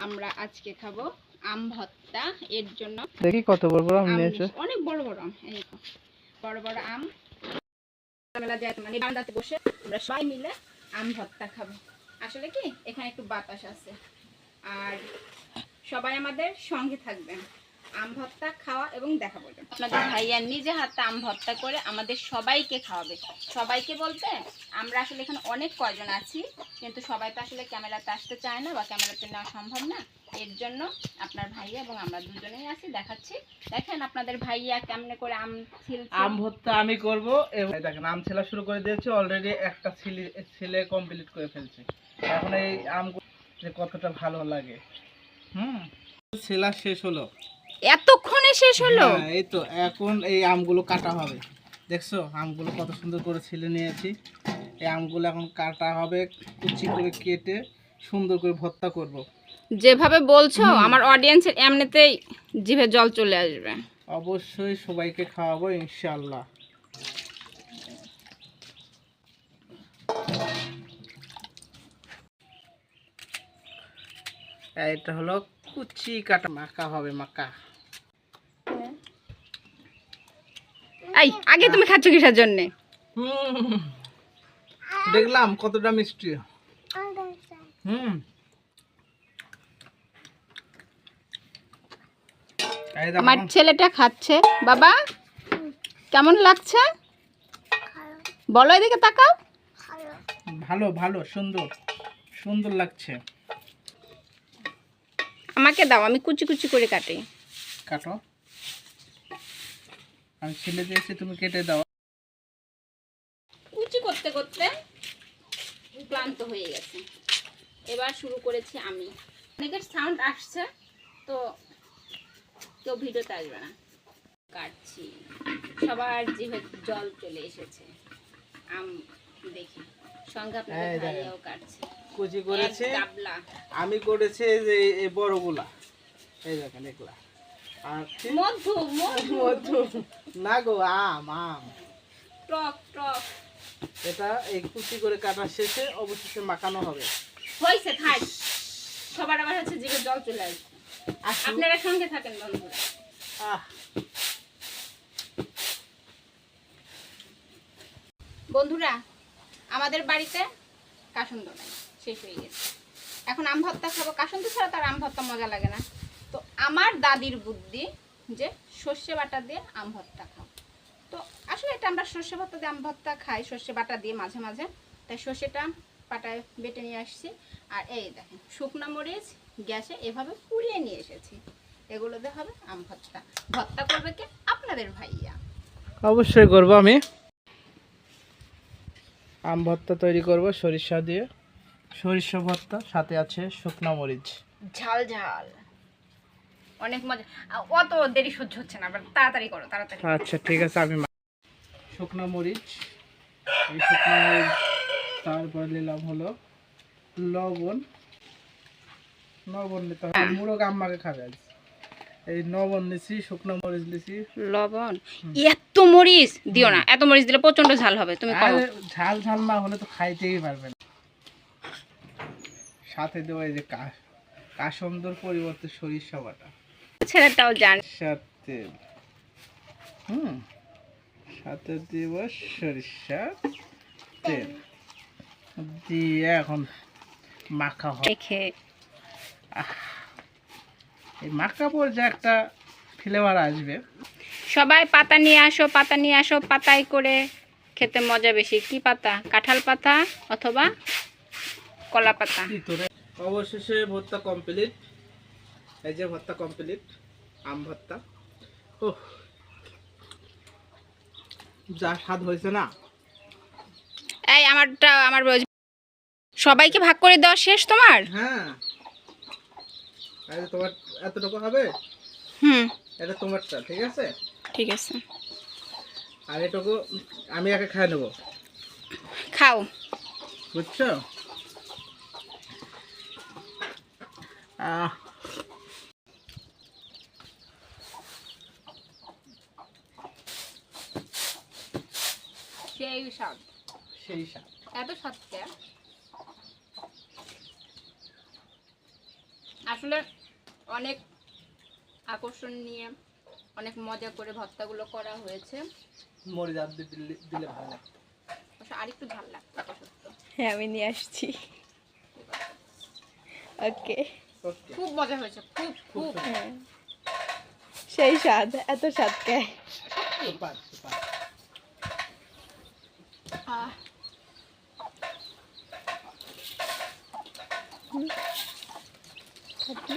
আমরা আজকে খাবো আম ভর্তা। এর জন্য দেখি কত বড় বড় আম নিয়েছে। অনেক বড় বড় আম, এই বড় বড় আম। মেলা যায় মানে বারান্দাতে বসে আমরা সবাই মিলে আম ভর্তা খাবো। আসলে কি এখানে একটু বাতাস আছে, আর সবাই আমাদের সঙ্গে থাকবেন আম ভর্তা খাওয়া এবং দেখা পর্যন্ত। আপনাদের ভাইয়া নিজে হাতে আম ভর্তা করে আমাদের সবাইকে খাওয়াবে। সবাইকে বলতে আমরা আসলে এখানে অনেক কয়জন আছি, কিন্তু সবাই তো আসলে ক্যামেরাতে আসতে চায় না বা ক্যামেরাতে নেওয়া সম্ভব না। এর জন্য আপনার ভাইয়া এবং আমরা দুজনেই আছি, দেখাচ্ছি। দেখেন আপনাদের ভাইয়া কেমনে করে আম ছিলছে। আম ভর্তা আমি করব এবং দেখেন আম ছেলা শুরু করে দিয়েছি, অলরেডি একটা ছিলে কমপ্লিট করে ফেলছি। এখন এই আমগুলো যে কতটা ভালো লাগে। ছেলা শেষ হলো, এতক্ষণে শেষ হলো। হ্যাঁ, এই তো এখন এই আমগুলো কাটা হবে। দেখছো আমগুলো কত সুন্দর করে ছিলে নিয়েছি। এই আমগুলো এখন কাটা হবে, কুচি করে কেটে সুন্দর করে ভর্তা করব। যেভাবে বলছো আমার অডিয়েন্সের এমনিতেই জিভে জল চলে আসবে। অবশ্যই সবাইকে খাওয়াবো ইনশাআল্লাহ। এটা হলো কুচি কাটা মাখা হবে, মাখা। এই আগে তুমি খাচ্ছ কিসের জন্য? দেখলাম কতটা মিষ্টি। আমার ছেলেটা খাচ্ছে। বাবা কেমন লাগছে বলো, এদিকে তাকাও। ভালো ভালো, সুন্দর সুন্দর লাগছে। আমাকে দাও, আমি কুচি কুচি করে কাটি। কাটো, আমি ছিলে দিয়েছি, তুমি কেটে দাও। কুচি করতে করতে ক্লান্ত হয়ে গেছে, এবার শুরু করেছি আমি। অনেকের সাউন্ড আসছে, তো কেউ ভিডিওতে আসবে না। কাটছি, সবার জিভে জল চলে এসেছে আম দেখি। সঙ্গে আপনাদের ভাইয়াও কাটছে। কুচি করেছি আমি, করেছি যে এই বড়গুলা, এই দেখেন এগুলা। আর মধু মধু না গো, আম আম টক টক। এটা এই কুচি করে কাটা শেষে অবশেষে মাখানো হবে। হয়েছে, থাক। সবার আবার হচ্ছে জিভে জল চলে আসবে। আপনারা সঙ্গে থাকেন বন্ধুরা। বন্ধুরা, আমাদের বাড়িতে কাসুন্দ নাই, শেষ হয়ে গেছে। এখন আম ভর্তা খাবো। কাসুন্দ ছাড়া তো আর আম ভর্তা মজা লাগে না। তো আমার দাদির বুদ্ধি যে সর্ষে বাটা দিয়ে আম ভর্তা খাও। তো আসলে এটা আমরা সর্ষে বাটা দিয়ে আম ভর্তা খাই, সর্ষে বাটা দিয়ে মাঝে মাঝে। তাই সর্ষেটা পাটায় বেটে নিয়ে আসছি। আর এই দেখেন শুকনো মরিচ গ্যাসে এভাবে পুড়িয়ে নিয়ে এসেছি। এগুলো দিয়ে হবে আম ভর্তা। ভর্তা করবে কে? আপনাদের ভাইয়া। অবশ্যই করবো আমি। আম ভর্তা তৈরি করব সরিষা দিয়ে, সরিষা ভর্তা, সাথে আছে শুকনো মরিচ, ঝাল ঝাল, অনেক মজা। অত দেরি সহ্য হচ্ছে না, তাড়াতাড়ি করো তাড়াতাড়ি। আচ্ছা ঠিক আছে। আমি শুকনো মরিচ, এই শুকনো মরিচ, তারপর নিলাম হলো লবণ। লবণ নিতে হবে, মুরগ আম্মাকে খাবে আজ। এই লবণ নিছি, শুকনো মরিচ নিছি। লবণ এত মরিচ দিও না, এত মরিচ দিলে প্রচন্ড ঝাল হবে। তুমি করো। ঝাল ঝাল না হলে তো খাইতেই পারবে না। সাথে দেবো এই যে কাসুন্দর পরিবর্তে সরিষা বাটা, ছেলেটাও জান। সাথে সাথে দিব সরিষা তেল দিয়ে এখন মাখা হবে। এই মাখা পর যে একটা ফ্লেভার আসবে। সবাই পাতা নিয়ে আসো, পাতা নিয়ে আসো। পাতায় করে খেতে মজা বেশি। কি পাতা? কাঁঠাল পাতা অথবা কলা পাতা। অবশেষে ভর্তা কমপ্লিট। এই যে ভর্তা কমপ্লিট, আম ভর্তা। ও যা স্বাদ হয়েছে না। এই আমারটা, আমার সবাইকে ভাগ করে দেওয়া শেষ তোমার? হ্যাঁ, তোমার এতটুকু হবে। এটা তোমারটা, ঠিক আছে? ঠিক আছে। আর এটুকু আমি একা খাই নেবো। খাও, বুঝছো? সেই স্বাদ, সেই স্বাদ। এত স্বাদ কে? আসলে অনেক আকর্ষণ নিয়ে অনেক মজা করে ভর্তাগুলো করা হয়েছে। মরিচ আর দিলে দিলে ভালো লাগে। অবশ্য আরেকটু ঝাল লাগতো সত্য। হ্যাঁ আমি নিয়ে আসছি। ওকে। ওকে খুব মজা হয়েছে, খুব খুব। হ্যাঁ সেই স্বাদ, এত স্বাদ কে? Super super. আহ, খাচ্ছি।